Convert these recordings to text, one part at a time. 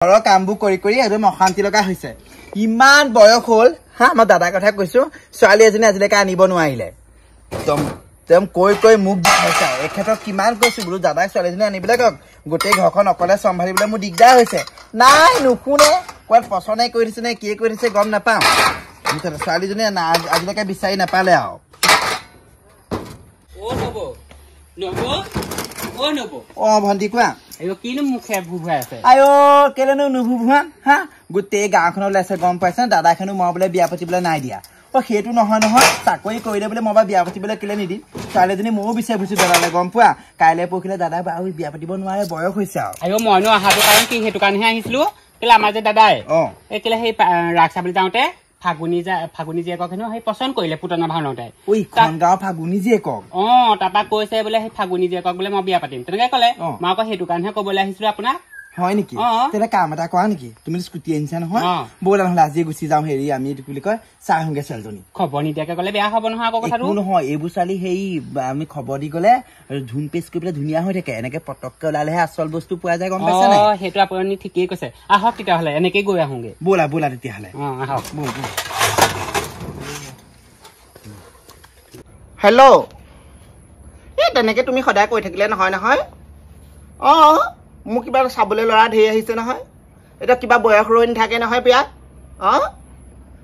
ঘৰৰ কামবোৰ কৰি একদম অশান্তি লগা হৈছে ইমান বয়স হ'ল হা মই দাদাৰ কথা কৈছো ছোৱালী এজনী আজিলৈকে আনিব নোৱাৰিলে একদম কৈ মুখ দেখাইছে এই ক্ষেত্ৰত কিমান কৈছো বোলো দাদাক ছোৱালীজনী আনিবলৈ কওক গোটেই ঘৰখন অকলে চম্ভালিবলৈ মোৰ দিগদাৰ হৈছে নাই নুশুনে কোৱাত পচন্দ কৰি দিছে নে কি কৰি দিছে গম নাপাওঁ ছোৱালীজনী আজিলৈকে বিচাৰি নাপালে আৰু ভণ্টি কোৱা কিনো মুখে ভুভাই আছে আয়ো কেলেনো নুভুভুৱা হা গোটেই গাঁওখনত ওলাইছে গম পাইছে দাদাখনো মই বোলে বিয়া পাতিবলৈ নাই দিয়া সেইটো নহয় চাকৰি কৰিলে বোলে মই বিয়া পাতিবলৈ কেলে নিদিম ছোৱালীজনী ময়ো বিচাৰি ফুৰিছো দাদালে গম পোৱা কাইলৈ পৰহিলে দাদা বাৰু বিয়া পাতিব নোৱাৰে বয়স হৈছে আৰু মইনো অহাটো কাৰণ কি সেইটো কাৰণেহে আহিছিলো কেলে আমাৰ যে দাদাই কেলে সেই ৰাস চাবলৈ যাওঁতে ফাগুনী জীয়েকক হেনো সেই পচন্দ কৰিলে পুতনা ভাওনাতে গাঁৱৰ ফাগুনী জীয়েকক তাৰপৰা কৈছে বোলে সেই ফাগুনী জীয়েকক বোলে মই বিয়া পাতিম তেনেকে ক'লে মই আকৌ সেইটো কাৰণেহে ক'বলৈ আহিছিলো আপোনাক হয় নেকি তেনে কাম এটা কৰা নেকি তুমি স্কুটি আনিছা নহয় ব'লা নহ'লে আজি গুচি যাওঁ হেৰি আমি এইটো বুলি কয় চাহ আহোগে ছোৱালীজনী খবৰ নিদিয়াকে গ'লে বেয়া হ'ব নহয় আকৌ কথাটো নহয় এইবোৰ ছোৱালী সেই আমি খবৰ দি গ'লে ধুন পেচ কৰি পেলাই ধুনীয়া হৈ থাকে এনেকে পটককে ওলালেহে আচল বস্তু পোৱা যায় গম পাইছা নাই সেইটো আপুনি ঠিকেই কৈছে আহক তেতিয়াহ'লে এনেকেই গৈ আহোগে ব'লা তেতিয়াহ'লে আহক হেল্ল' এই তেনেকে তুমি সদায় কৈ থাকিলে নহয় মোক কিবা চাবলৈ ল'ৰা ধেৰ আহিছে নহয় এতিয়া কিবা বয়স ৰৈ নাথাকে নহয় বিয়াত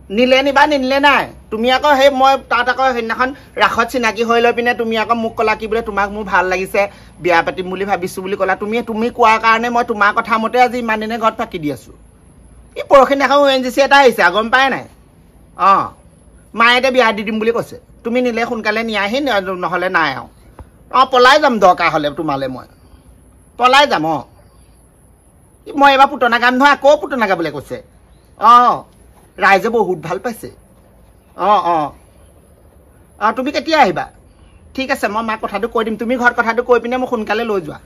নিলে নিবা নিনিলে নাই তুমি আকৌ সেই মই তাত আকৌ সেইদিনাখন ৰাসত চিনাকি হৈ লৈ পিনে তুমি আকৌ মোক ক'লা কি বোলে তোমাক মোৰ ভাল লাগিছে বিয়া পাতিম বুলি ভাবিছো বুলি ক'লা তুমি কোৱাৰ কাৰণে মই তোমাৰ কথা মতে আজি ইমান দিনে ঘৰত ফাঁকি দি আছো এই পৰহি দিনাখন ONGC এটা আহিছে গম পাই নাই মায়ে এতিয়া বিয়া দি দিম বুলি কৈছে তুমি নিলে সোনকালে নিয়াহি নহ'লে নাই আৰু পলাই যাম দৰকাৰ হ'লে তোমালে মই পলাই যাম মই এবাৰ পুতনা গাম নহয় আকৌ পুতনা গাবলৈ কৈছে ৰাইজে বহুত ভাল পাইছে তুমি কেতিয়া আহিবা ঠিক আছে মই মাক কথাটো কৈ দিম তুমি ঘৰত কথাটো কৈ পিনে মোক সোনকালে লৈ যোৱা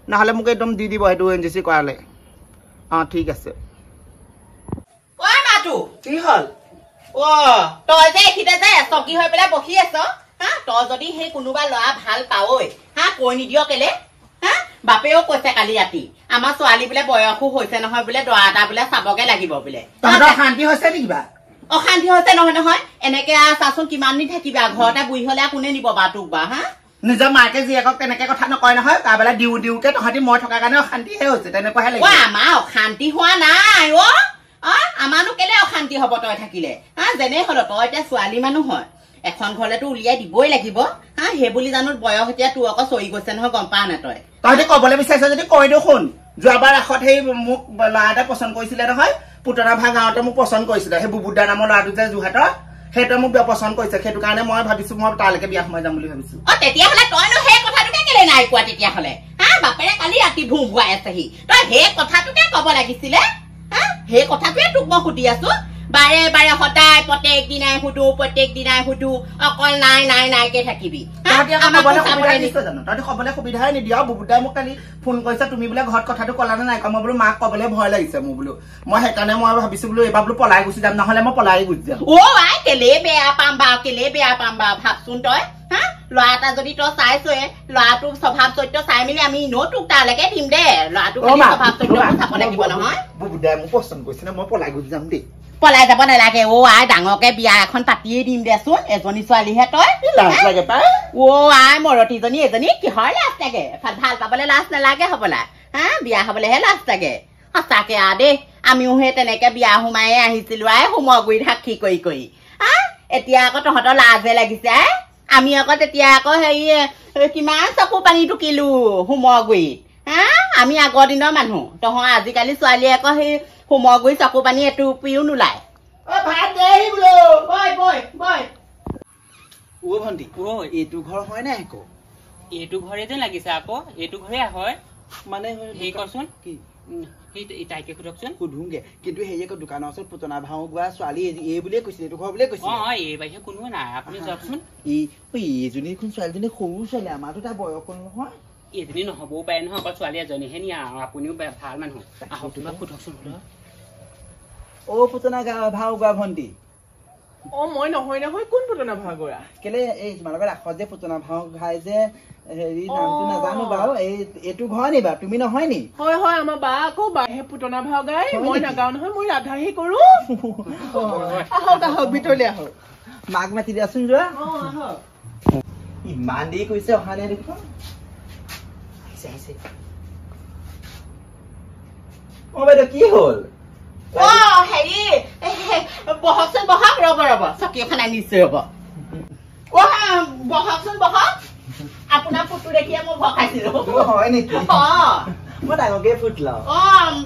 নহ'লে মোক একদম দি দিব সেইটো ONGC কৰালে ঠিক আছে কি হ'ল তই যে এইখিতে যে চকী হৈ পেলাই বহি আছ তই যদি সেই কোনোবা ল'ৰা ভাল পাৱই কৈ নিদিয় কেলে বাপেও কৈছে কালি ৰাতি আমাৰ ছোৱালী বোলে বয়সো হৈছে নহয় বোলে দৰা এটা বোলে চাবগে লাগিব বোলে অশান্তি হৈছে নেকি বা অশান্তি হৈছে নহয় এনেকে চাচোন কিমান দিন থাকিবা ঘৰতে বুঢ়ী হলে কোনে নিব বা তোক বা নিজৰ মাকে জীয়েকক তেনেকে কথা নকয় নহয় কাৰবালে দিওকে তহঁতি মই থকা কাৰণে অশান্তিহে হৈছে তেনেকুৱাহে লাগে আমাৰ অশান্তি হোৱা নাই আমাৰনো কেলে অশান্তি হব তই থাকিলে যেনে হল তই এতিয়া ছোৱালী মানুহ হয় এখন ঘৰলেতো উলিয়াই দিবই লাগিব সেই বুলি জানো বয়স এতিয়া তোৰ আকৌ চৰি গৈছে নহয় গম পা নাই তহঁতি কবলৈ বিচাৰিছ যদি কৈ দিও শুন যোৱাবাৰ ৰাসত সেই মোক ল'ৰা এটা পচন্দ কৰিছিলে নহয় পুতনা ভা গাঁৱতে মোক পচন্দ কৰিছিলে সেই বুবুদা নামৰ ল'ৰাটো যে যোৰহাটৰ সেইটোৱে মোক পচন্দ কৰিছে সেইটো কাৰণে মই ভাবিছো মই তালৈকে বিয়া সোমাই যাম বুলি ভাবিছো তেতিয়াহ'লে তইনো সেই কথাটোকে কেলে নাই কোৱা তেতিয়াহ'লে বাপেৰে কালি ৰাতি ভুম ভুৱাই আছেহি তই সেই কথাটোকে কব লাগিছিলে সেই কথাটোৱে তোক মই সুধি আছো বাৰে বাৰে সদায় প্ৰত্যেক দিনাই সুধো অকল নাইকে থাকিবি তহঁতি কবলৈ সুবিধাই নিদিয়া বুবুদাই মোক কালি ফোন কৰিছে তুমি বোলে ঘৰত কথাটো ক'লা নে নাই মই বোলো মাক কবলৈ ভয় লাগিছে মোৰ বোলো মই সেইকাৰণে মই ভাবিছো বোলো এইবাৰ বোলো পলাই গুচি যাম নহ'লে মই পলাই গুচি যাম কেলে বেয়া পাম বা ভাবচোন তই ল'ৰা এটা যদি তই চাইছয়ে ল'ৰাটোৰ স্বভাৱ চৰিত্ৰ চাই মেলি আমি তোক তালৈকে দিম দে ল'ৰাটোৰ স্বভাৱ চৰিত্ৰ চাব লাগিব নহয় বুবুদাই মোক পচন্দ কৰিছে মই পলাই গুচি যাম দেই পলাই যাব নালাগে ডাঙৰকে বিয়া এখন পাতিয়ে দিম দেচোন এজনী ছোৱালীহে তই মৰতিজনী এজনী কিহৰ লাজ লাগে ভাল পাবলে লাজ নালাগে হবলা বিয়া হবলেহে লাজ লাগে সঁচাকে দেই আমিও সেই তেনেকে বিয়া সোমায়ে আহিছিলো হোমগুৰিত সাক্ষী কৰি এতিয়া আকৌ তহঁতৰ লাজে লাগিছে আমি আকৌ তেতিয়া আকৌ হেৰি কিমান চকু পানী টুকিলো হোমগুৰিত আমি আগৰ দিনৰ মানুহ আজিকালি ছোৱালীয়ে আকৌ সেই হোমগুৰি চকু পানী এটুপিও নোলায় ভণ্টি এইটো ঘৰ হয় নাই আকৌ এইটো ঘৰে যেন লাগিছে আকৌ এইটো ঘৰে হয় মানে হেৰি কৰচোন কি তাইকে সোধকচোন সুধোগে কিন্তু হেৰি আকৌ দোকানৰ ওচৰত পুতনা ভাও গোৱা ছোৱালী এই বুলিয়ে কৈছিলে এইটো ঘৰ বুলিয়ে কৈছিলে এই বাহিৰে কোনো নাই আপুনি যাওকচোন এইজনী ছোৱালীজনী সৰু ছোৱালী আমাৰতো তাৰ বয়স হ'ল নহয় এইজনী নহবও পাৰে নহয় অকল ছোৱালী এজনীহে নিয়া আপুনিও ভাল মানুহ আহক তোমাক সোধকচোন পুতনা ভাও গোৱা ভণ্টি অ মই নহয় নহয় কোন পুতনা ভাও গৰা কেলে এই তোমালোকৰ ৰাসত যে পুতনা ভাও ঘাই যে হেৰি নামটো নাজানো বাৰু এইটো ঘৰ নি বাৰু তুমি নহয় নি হয় হয় আমাৰ বা আকৌ বাহে পুতনা ভাও গাই মই নাগাও নহয় মই ৰাধাহে কৰো আহক আহক ভিতৰলৈ আহক মাক মাতি দিয়াচোন যোৱা ইমান দেৰি কৈছে অহা নাই দেখোন অ বাইদেউ কি হ'ল হেৰি বহকচোন বহক ৰ'ব ৰ'ব চকী এখন আনিছো ৰ'ব বহকচোন বহক আপোনাৰ ফটো দেখিয়ে মই ভয় খাইছিলো হয় নেকি মই ডাঙৰকে ফুটলাও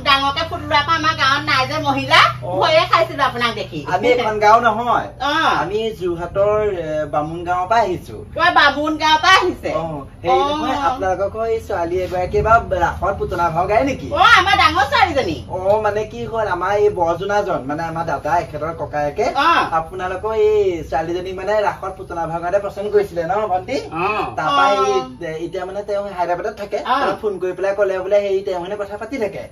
ডাঙৰকে ফুটলো আকৌ আমাৰ গাঁৱত নাই যে মহিলা ভয়ে খাইছিলো আপোনাক দেখি আমি এখন গাঁও নহয় আমি যোৰহাটৰ বামুণ গাঁৱৰ পৰা আহিছো বামুণ গাঁৱৰ পৰা আহিছে আপোনালোকক এই ছোৱালী এগৰাকী বা ৰাসত পুতনা ভাও গায় নেকি আমাৰ ডাঙৰ ছোৱালীজনী মানে কি হ'ল আমাৰ এই বৰজনাজন মানে আমাৰ দাদা এখেতৰ ককায়েকে আপোনালোকৰ এই ছোৱালীজনীক মানে ৰাসত পুতনা ভাও গাওঁতে পচন্দ কৰিছিলে ন ভণ্টি তাৰপৰা এতিয়া মানে তেওঁ হায়দৰাবাদত থাকে ফোন কৰি পেলাই ক'লে বোলে হেৰি তেওঁ মানে কথা পাতি থাকে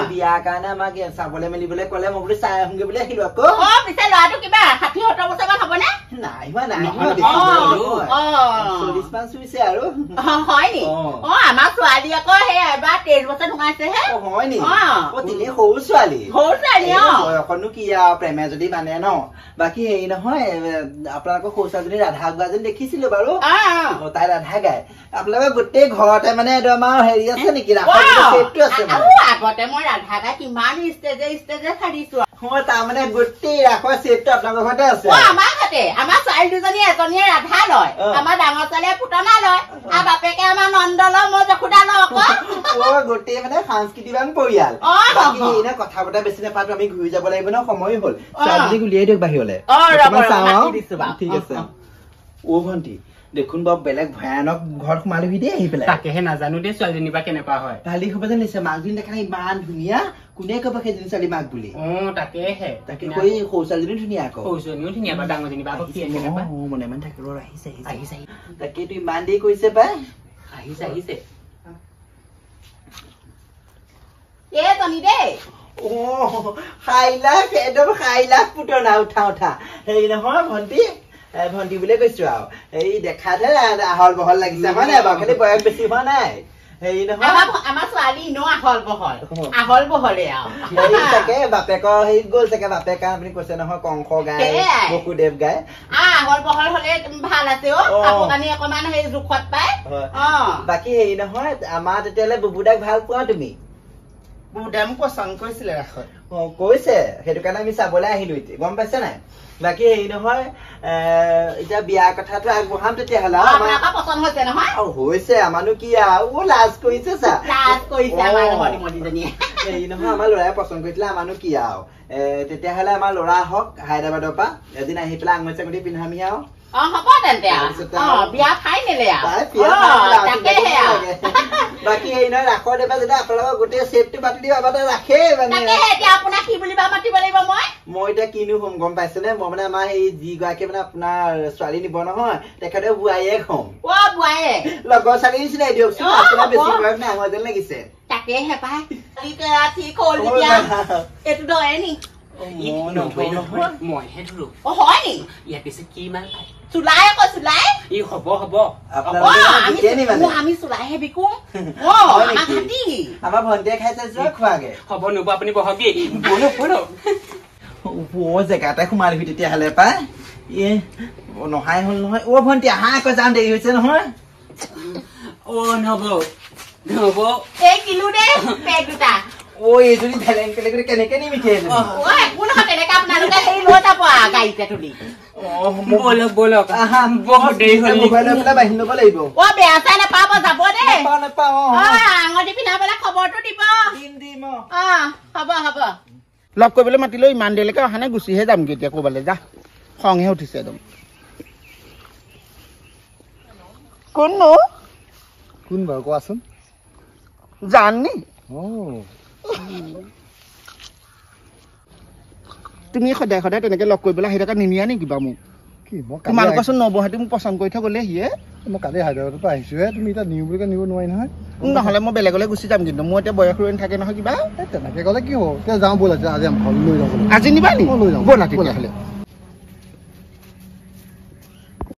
বিয়াৰ কাৰণে আমাক চাবলৈ মেলিবলৈ ক'লে মই বোলো চাই আহোঁগে বুলি আহিলো আকৌ পিছে ল'ৰাটো কিবা 60-70 বছৰমান হ'বনে নাই হোৱা নাই 40 মান চুইছে আৰু হয় নি আমাৰ ছোৱালী আকৌ সেই এবাৰ 23 বছৰ সোমাইছেহে হয় নি তিনি সৰু ছোৱালী বয়সনো কি আৰু প্ৰেমে যদি মানে ন বাকী হেৰি নহয় আপোনালোকৰ সৰু ছোৱালীজনী ৰাধা গোৱা যেন দেখিছিলো বাৰু তাই ৰাধা গায় আপোনালোকৰ গোটেই ঘৰতে মানে একদম আৰু হেৰি আছে নেকি আগতে মই ৰাধা গাই কিমান ষ্টেজে খাদিছো তাৰমানে গোটেই ৰাসৰ ছেটটো আপোনালোকৰ ঘৰতে আছে আমাৰ ঘৰতে আমাৰ ছোৱালী দুজনী এজনীয়ে ৰাধা লয় আমাৰ ডাঙৰ ছোৱালীয়ে পুতনা লয় আৰু বাপেকে আমাৰ নন্দ লয় মই যশোদা লয় গোটেই মানে সাংস্কৃতিবান পৰিয়াল কথা বতৰা বেছি নাপাতো আমি ঘূৰি যাব লাগিব ন সময় হ'ল ছোৱালীজনীক উলিয়াই দিয়ক বাহিৰলৈ ঠিক আছে অ ভণ্টি দেখোন বাৰু বেলেগ ভয়ানক ঘৰত সোমালোহি দেই আহি পেলাই তাকেহে নাজানো দেই ছোৱালীজনী বা কেনেকুৱা হয় ভালি হ'ব যেন লাগিছে মাকজনী দেখা ইমান ধুনীয়া কোনে কব সেইজনী ছোৱালী মাক বুলি তাকেহে তাকে কৈ সৰু ছোৱালীজনী ধুনীয়া আকৌ সৰুজনীও ধুনীয়া বা ডাঙৰজনী বা মনে মনে থাকিব আহিছে তাকেতো ইমান দেৰি কৰিছে পাই আহিছে খাইলাখ পুতনা উঠা হেৰি নহয় ভণ্টি ভণ্টি বুলিয়ে কৈছো আৰু এই দেখাতহে আহল বহল লাগিছে হয় নাই বাৰু খালি বয়স বেছি হোৱা নাই হেৰি নহয় আমাৰ ছোৱালী এনেও আহল বহলে আৰু তাকে বাপেকৰ হেৰিত গ'ল চাগে বাপেকা আপুনি কৈছে নহয় কংস গায় বসুদেৱ গায় আহল বহল হলে ভাল আছে অকমান সেই জোখত পায় বাকী হেৰি নহয় আমাৰ তেতিয়াহ'লে বুবুদাক ভাল পোৱা তুমি বুবুদাই মোক পচন্দ কৰিছিলে ৰাসত কৈছে সেইটো কাৰণে আমি চাবলৈ আহিলো এতিয়া গম পাইছে নাই বাকী হেৰি নহয় এতিয়া বিয়াৰ কথাটো আগবঢ়াম তেতিয়াহ'লে হৈছে আমাৰনো কি আৰু লাজ কৰিছে হেৰি নহয় আমাৰ ল'ৰাই পচন্দ কৰিছিলে আমাৰনো কি আৰু তেতিয়াহ'লে আমাৰ ল'ৰা আহক হায়দৰাবাদৰ পৰা এদিন আহি পেলাই আঙুলি চাঙুলি পিন্ধামি আৰু বাকী হেৰি নহয় ৰাসৰ দেৱা যেতিয়া আপোনালোকৰ গোটেই ছেটটো পাতি দিব ৰাখে মানে মই এতিয়া কিনো হ'ম গম পাইছেনে মই মানে আমাৰ এই যিগৰাকী মানে আপোনাৰ ছোৱালী নিব নহয় তেখেতে বোৱাৰীয়েক হ'ম লগৰ ছোৱালী নিচিনাই দিয়কচোন আপোনাৰ বেছি বয়স নাই আমাৰ যেন লাগিছে মইহে ধৰো ইয়াৰ পিছে কি মাল খাই আমাৰ ভণ্টিয়ে খাইছে যোৱা খোৱাগে হ'ব নব আপুনি বহগে জেগা এটাই সোমালোহি তেতিয়াহ'লে পাই নহাই হ'ল নহয় অ ভণ্টি আহা আকৌ যাম দেৰি হৈছে নহয় এইজনী কেনেকে নিমিঠে বলক বহুত দেৰি হ'ল বাহিনী ল'ব লাগিব লগ কৰিবলৈ মাতিলেও ইমান দেৰিলৈকে অহা নাই গুচিহে যামগে এতিয়া ক'ৰবালৈ যা খংহে উঠিছে একদম কোন বাৰু কোৱাচোন জাননি তুমি সদায় সদায় তেনেকে লগ কৰিবলৈ আহি থকা নিনিয়া নেকি বাৰু মোক তোমালোকৰচোন নবহাতি মোক পচন্দ কৰি থৈ গ'লে সিয়ে মই কালি হায়দৰাবাদৰ পৰা আহিছোহে তুমি এতিয়া নিওঁ বুলি নিব নোৱাৰি নহয় নহ'লে মই বেলেগলৈ গুচি যাম কিন্তু মোৰ এতিয়া বয়স ৰৈ নাথাকে নহয় কিবা তেনেকে ক'লে কি হ'ব এতিয়া যাওঁ ব'ল আজি লৈ যাওঁ আজি নিবা নি লৈ যাওঁ ব'লা তেতিয়াহ'লে